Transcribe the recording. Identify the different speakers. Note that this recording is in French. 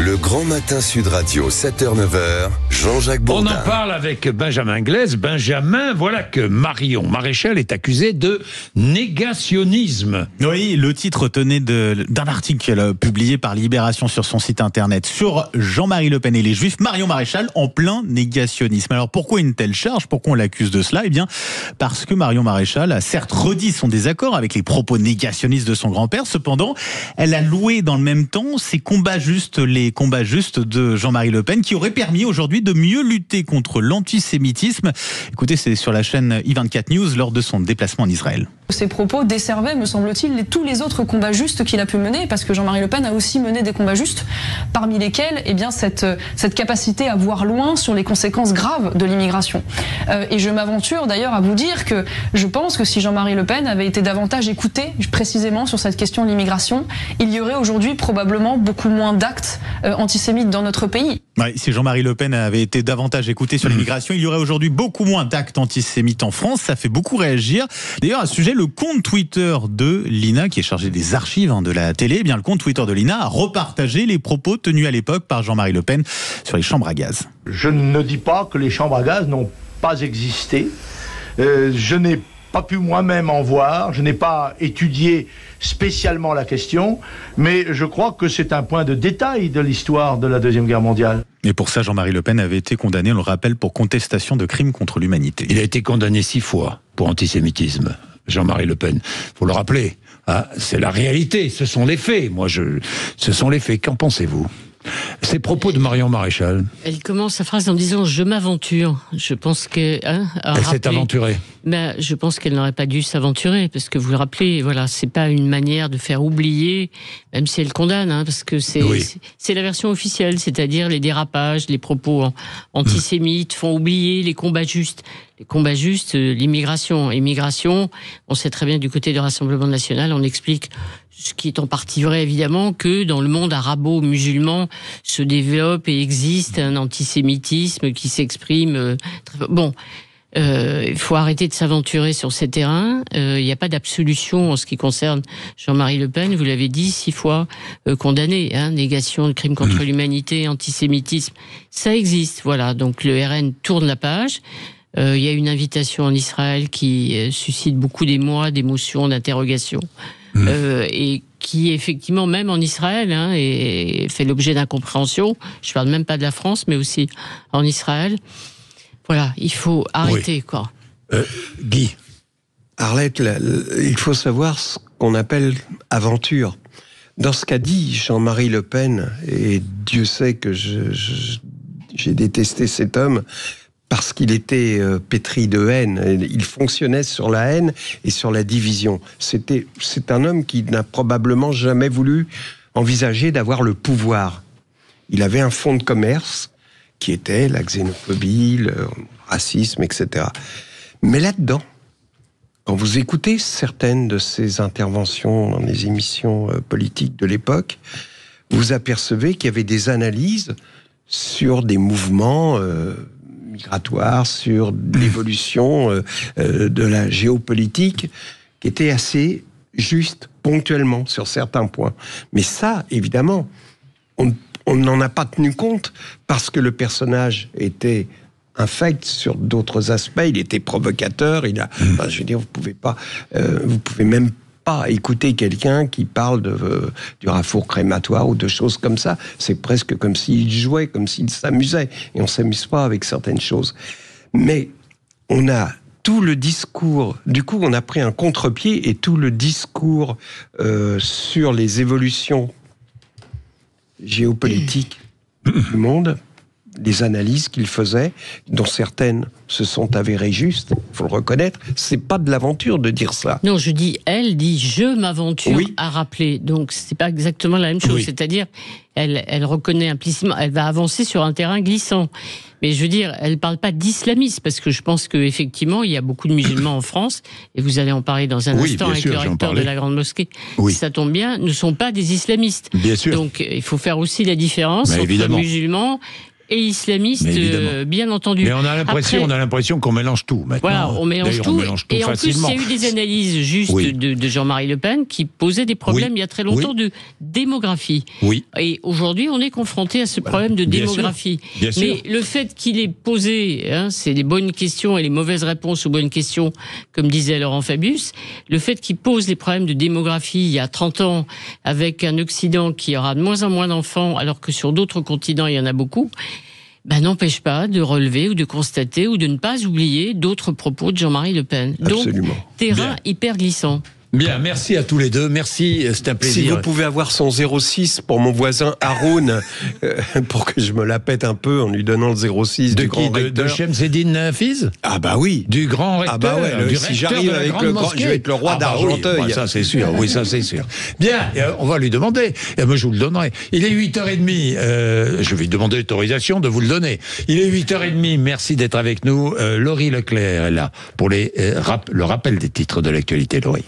Speaker 1: Le Grand Matin Sud Radio, 7h-9h, Jean-Jacques Bourdin.
Speaker 2: On en parle avec Benjamin Glaise. Benjamin, voilà que Marion Maréchal est accusée de négationnisme.
Speaker 3: Oui, le titre tenait d'un article publié par Libération sur son site internet sur Jean-Marie Le Pen et les Juifs. Marion Maréchal en plein négationnisme. Alors pourquoi une telle charge? Pourquoi on l'accuse de cela? Eh bien, parce que Marion Maréchal a certes redit son désaccord avec les propos négationnistes de son grand-père. Cependant, elle a loué dans le même temps les combats justes de Jean-Marie Le Pen qui auraient permis aujourd'hui de mieux lutter contre l'antisémitisme. Écoutez, c'est sur la chaîne i24 News lors de son déplacement en Israël.
Speaker 4: Ces propos desservaient, me semble-t-il, tous les autres combats justes qu'il a pu mener, parce que Jean-Marie Le Pen a aussi mené des combats justes, parmi lesquels cette capacité à voir loin sur les conséquences graves de l'immigration. Et je m'aventure d'ailleurs à vous dire que je pense que si Jean-Marie Le Pen avait été davantage écouté précisément sur cette question de l'immigration, il y aurait aujourd'hui probablement beaucoup moins d'actes antisémites dans notre pays.
Speaker 3: Ouais, si Jean-Marie Le Pen avait été davantage écouté sur l'immigration, il y aurait aujourd'hui beaucoup moins d'actes antisémites en France. Ça fait beaucoup réagir. D'ailleurs, à ce sujet, le compte Twitter de l'INA, qui est chargé des archives de la télé, eh bien le compte Twitter de l'INA a repartagé les propos tenus à l'époque par Jean-Marie Le Pen sur les chambres à gaz.
Speaker 5: Je ne dis pas que les chambres à gaz n'ont pas existé. Je n'ai pas pu moi-même en voir, je n'ai pas étudié spécialement la question, mais je crois que c'est un point de détail de l'histoire de la Deuxième Guerre mondiale.
Speaker 3: Et pour ça, Jean-Marie Le Pen avait été condamné, on le rappelle, pour contestation de crimes contre l'humanité.
Speaker 2: Il a été condamné 6 fois pour antisémitisme, Jean-Marie Le Pen. Faut le rappeler. C'est la réalité, ce sont les faits. Ce sont les faits. Qu'en pensez-vous ? Ces propos de Marion Maréchal.
Speaker 6: Elle commence sa phrase en disant « je m'aventure ». Je pense que...
Speaker 2: Elle s'est aventurée.
Speaker 6: Ben, je pense qu'elle n'aurait pas dû s'aventurer, parce que vous le rappelez, voilà, c'est pas une manière de faire oublier, même si elle condamne, parce que c'est la version officielle, c'est-à-dire les dérapages, les propos antisémites font oublier les combats justes. Les combats justes, l'immigration. Immigration, on sait très bien du côté du Rassemblement national, on explique, ce qui est en partie vrai évidemment, que dans le monde arabo-musulman se développe et existe un antisémitisme qui s'exprime. Bon. Il faut arrêter de s'aventurer sur ces terrains. Il n'y a pas d'absolution en ce qui concerne Jean-Marie Le Pen. Vous l'avez dit 6 fois condamné. Négation de crimes contre l'humanité, antisémitisme. Ça existe. Voilà. Donc le RN tourne la page. Il y a une invitation en Israël qui suscite beaucoup d'émoi, d'émotions, d'interrogations. Et qui effectivement, même en Israël, fait l'objet d'incompréhension. Je ne parle même pas de la France, mais aussi en Israël. Voilà, il faut arrêter, quoi.
Speaker 2: Guy.
Speaker 7: Arlette, il faut savoir ce qu'on appelle aventure. Dans ce qu'a dit Jean-Marie Le Pen, et Dieu sait que j'ai détesté cet homme, parce qu'il était pétri de haine. Il fonctionnait sur la haine et sur la division. C'est un homme qui n'a probablement jamais voulu envisager d'avoir le pouvoir. Il avait un fonds de commerce qui était la xénophobie, le racisme, etc. Mais là-dedans, quand vous écoutez certaines de ses interventions dans les émissions politiques de l'époque, vous apercevez qu'il y avait des analyses sur des mouvements migratoires, sur l'évolution de la géopolitique, qui étaient assez justes, ponctuellement, sur certains points. Mais ça, évidemment, on n'en a pas tenu compte parce que le personnage était infect sur d'autres aspects. Il était provocateur. Je veux dire, vous pouvez même pas écouter quelqu'un qui parle du rafour crématoire ou de choses comme ça. C'est presque comme s'il jouait, comme s'il s'amusait. Et on s'amuse pas avec certaines choses. Mais on a tout le discours. Du coup, on a pris un contre-pied et tout le discours sur les évolutions géopolitique du monde, les analyses qu'il faisait, dont certaines se sont avérées justes, il faut le reconnaître, c'est pas de l'aventure de dire ça.
Speaker 6: Non, elle dit je m'aventure à rappeler, donc c'est pas exactement la même chose, c'est-à-dire elle reconnaît implicitement, elle va avancer sur un terrain glissant. Mais je veux dire, elle parle pas d'islamisme, parce que je pense qu'effectivement, il y a beaucoup de musulmans en France, et vous allez en parler dans un instant avec le recteur de la Grande Mosquée. Si ça tombe bien, ne sont pas des islamistes.
Speaker 2: Bien sûr.
Speaker 6: Donc, il faut faire aussi la différence entre musulmans et islamistes, bien entendu.
Speaker 2: Mais on a l'impression qu'on mélange tout maintenant.
Speaker 6: Voilà, on mélange tout. Et en plus, il y a eu des analyses juste
Speaker 2: Oui.
Speaker 6: de Jean-Marie Le Pen qui posaient des problèmes il y a très longtemps de démographie.
Speaker 2: Oui.
Speaker 6: Et aujourd'hui, on est confronté à ce problème de
Speaker 2: Bien
Speaker 6: démographie.
Speaker 2: sûr. Bien sûr.
Speaker 6: Mais le fait qu'il ait posé, c'est les bonnes questions et les mauvaises réponses aux bonnes questions, comme disait Laurent Fabius, le fait qu'il pose les problèmes de démographie il y a 30 ans avec un Occident qui aura de moins en moins d'enfants, alors que sur d'autres continents, il y en a beaucoup, n'empêche pas de relever ou de constater ou de ne pas oublier d'autres propos de Jean-Marie Le Pen.
Speaker 7: Absolument.
Speaker 6: Donc, terrain
Speaker 2: Bien.
Speaker 6: hyper glissant.
Speaker 2: Bien, merci à tous les deux. Merci, c'est un plaisir.
Speaker 7: Si vous pouvez avoir son 06 pour mon voisin Haroun, pour que je me la pète un peu en lui donnant le 06
Speaker 2: De
Speaker 7: du grand
Speaker 2: qui? De
Speaker 7: recteur.
Speaker 2: Shemseddine Fiz?
Speaker 7: Ah bah oui.
Speaker 2: Du grand recteur.
Speaker 7: Ah bah ouais,
Speaker 2: du
Speaker 7: si
Speaker 2: recteur
Speaker 7: j'arrive
Speaker 2: de la
Speaker 7: avec
Speaker 2: grande
Speaker 7: le grand,
Speaker 2: mosquée.
Speaker 7: je vais être le roi d'Argenteuil.
Speaker 2: Oui, ça c'est sûr, oui, ça c'est sûr. Bien, on va lui demander, et moi je vous le donnerai. Il est 8h30, je vais lui demander l'autorisation de vous le donner. Il est 8h30, merci d'être avec nous. Laurie Leclerc est là pour le rappel des titres de l'actualité, Laurie.